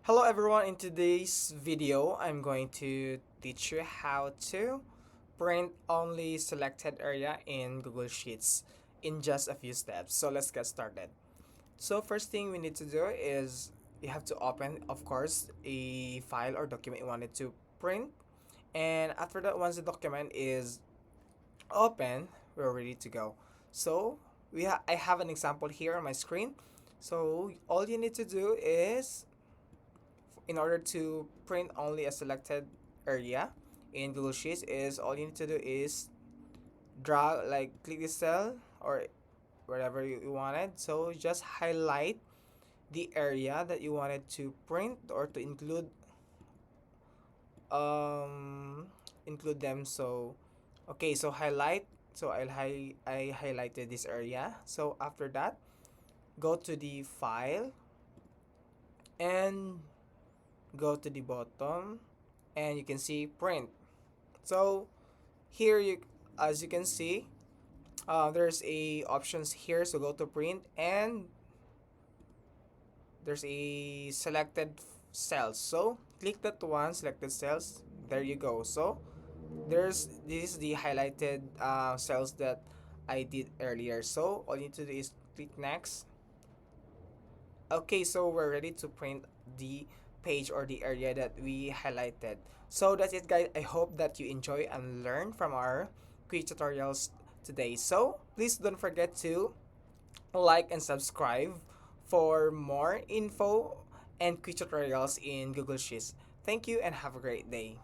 Hello everyone, in today's video I'm going to teach you how to print only selected area in Google Sheets in just a few steps. So let's get started. So first thing we need to do is you have to open, of course, a file or document you wanted to print. And after that, once the document is open, we're ready to go. So I have an example here on my screen. So all you need to do is, in order to print only a selected area in Google Sheets, is all you need to do is drag, like click the cell or wherever you wanted. So just highlight the area that you wanted to print or to um include them. So okay, so highlight. So I highlighted this area. So after that, go to the file and go to the bottom, and you can see print. So here, as you can see, there's a options here. So go to print, and there's a selected cells. So click that one, selected cells. There you go. So this is the highlighted cells that I did earlier. So all you need to do is click next. Okay, so we're ready to print the page or the area that we highlighted. So that's it, guys. I hope that you enjoy and learn from our quick tutorials today. So please don't forget to like and subscribe for more info and quick tutorials in Google Sheets. Thank you and have a great day.